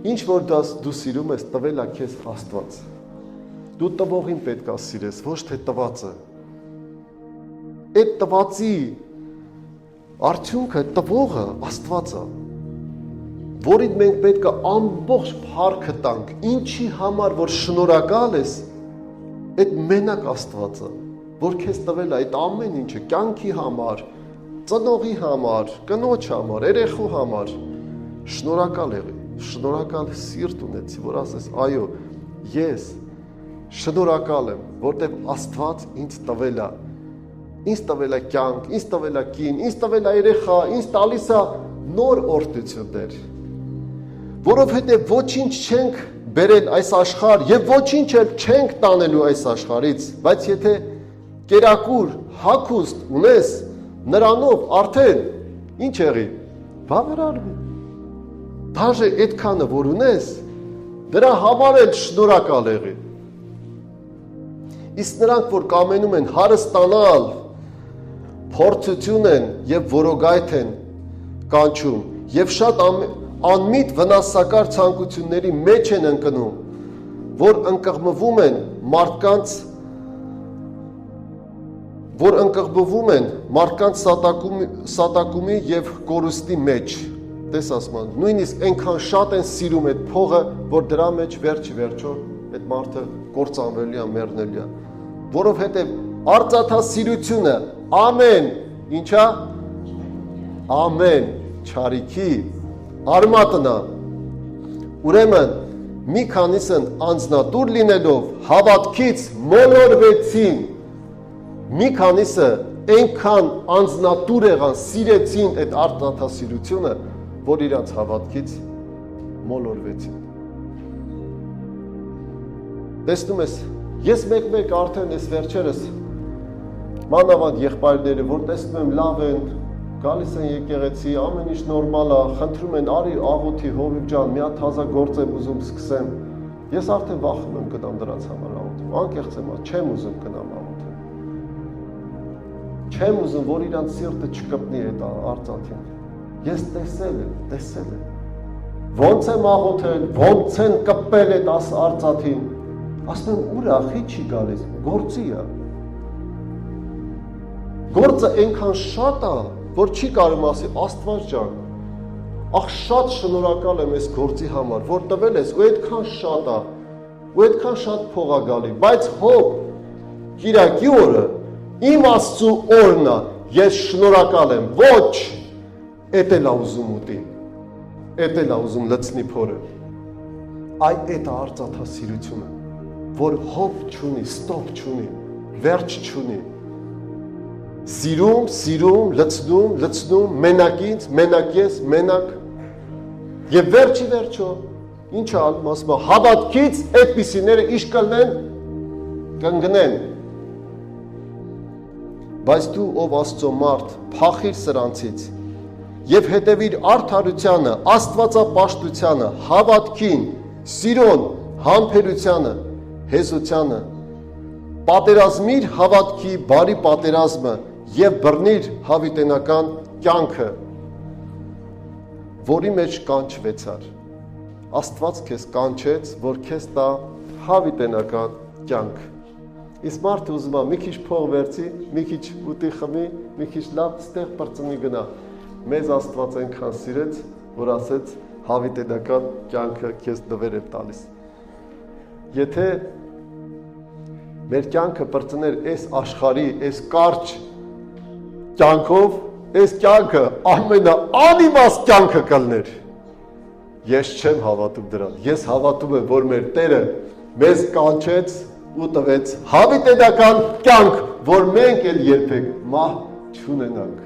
Ինչ որ դու սիրում ես, տվել է քեզ Աստված։ Դու տվողին պետք է սիրես, ոչ թե տվածը։ Այդ տվածի արդյունքը տվողը Աստված է, որին մենք պետք է ամբողջ փառքը տանք, ինչի համար որ շնորհակալ ես, այդ մենակ Աստված է, որ քեզ տվել է այդ ամեն ինչը, կյանքի համար, ծնողի համար, կնոջ համար, երեխու համար, շնորհակալ եղի։ Շնորհակալ սիրտ ունեցի, որ ասես, այո, ես շնորհակալ եմ, որտեղ Աստված ինձ տվել է, ինձ տվել է կյանք, ինձ տվել է կին, ինձ տվել է երեխա, ինձ տալիս է նոր օրհնություններ, որովհետև ոչինչ չենք բերել այս աշխարհ եւ ոչինչ էլ չենք տանելու այս աշխարհից, բայց եթե կերակուր, հագուստ ունես, նրանով արդեն ինչ եղի, բավարարվի։ Դաժե այդքանը որ ունես, դրա համար էլ շնորհակալ եղի։ Իսկ նրանք, որ կամենում են հարստանալ, փորձություն են եւ որոգայթ են կանչում եւ շատ անմիտ վնասակար ցանկությունների մեջ են ընկնում, որ ընկղմվում են մարդկանց սատակումի եւ կորուստի մեջ։ Տես ասման, նույնիսկ այնքան շատ են սիրում այդ փողը, որ դրա մեջ վերջը այդ մարդը կործանվելի է, մեռնելի է, որովհետև արծաթասիրությունը ամեն ինչա ամեն չարիքի արմատն է։ Ուրեմն մի քանիսն անձնատուր լինելով հավատքից մոլորվեցին, մի քանիսը այնքան անձնատուր եղան, սիրեցին այդ արծաթասիրությունը, որ իրանց հավատքից մոլորվեցին։ Տեսնում ես, ես մեկ արդեն ես վերջերս մանավանդ եղբայրները, որ տեսնում եմ լավ են, գալիս են եկեղեցի, ամեն ինչ նորմալ է, խնդրում են արի աղոթի Հովիվ ջան, մի հատ հազա գործ եմ ուզում սկսեմ։ Ես արդեն վախում եմ գնամ դրանց համար աղոթեմ, անկեղծ եմ, չեմ ուզում գնամ աղոթեմ։ Չեմ ուզում, որ իրանց սիրտը չկպնի այդ արծաթին։ Ես տեսել եմ։ Ոնց եմ աղոթել, ոնց են կպել այդ արծաթին։ Ասում եմ, ուր ախի չի գալիս, գործի է։ Գործը այնքան շատ է, որ չի կարում ասի, Աստված ջան, ախ շատ շնորհակալ եմ այս գործի համար, որ տվել ես, ու այդքան շատ է, ու այդքան շատ փող է գալի, բայց հոբ, Կիրակի օրը իմ Աստծու օրն է, ես շնորհակալ եմ։ Ոչ, էդ էլ ուզում ուտի։ Էդ էլ ուզում լցնի փորը։ Այ էդ արծաթասիրությունը, որ հոբ չունի, ստոպ չունի, վերջ չունի։ Սիրում, լցնում, մենակից, մենակ ես, մենակ։ Եվ վերջի վերջո, ինչ ալում ասում է, հավատքից այդպիսիները իշ կլնեն, կընկնեն։ Բայց դու ով Աստծո մարդ, փախիր սրանցից եւ հետևիր արդարությանը, աստվածապաշտությանը, հավատքին, սիրուն, համբերությանը, հեզությանը, պատերազմիր հավատքի բարի պատերազմը եւ բռնիր հավիտենական կյանքը, որի մեջ կանչվեցար։ Աստված քեզ կանչեց, որ քեզ տա հավիտենական կյանք։ Իսկ մարդը ուզում է մի քիչ փող վերցի, մի քիչ ուտի խմի, մի քիչ լավ ստեղ բրծնի գնա։ Մեզ Աստված այնքան սիրեց, որ ասեց հավիտենական կյանքը քեզ նվեր եմ տալիս։ Եթե մեր կյանքը բրծներ այս աշխարհի, այս կարճ կյանքով, այս կյանքը ամենաանիմաստ կյանքը կլներ։ Ես չեմ հավատում դրան։ Ես հավատում եմ, որ մեր Տերը մեզ կանչեց ու տվեց հավիտենական կյանք, որ մենք էլ երբեք մահ չունենանք։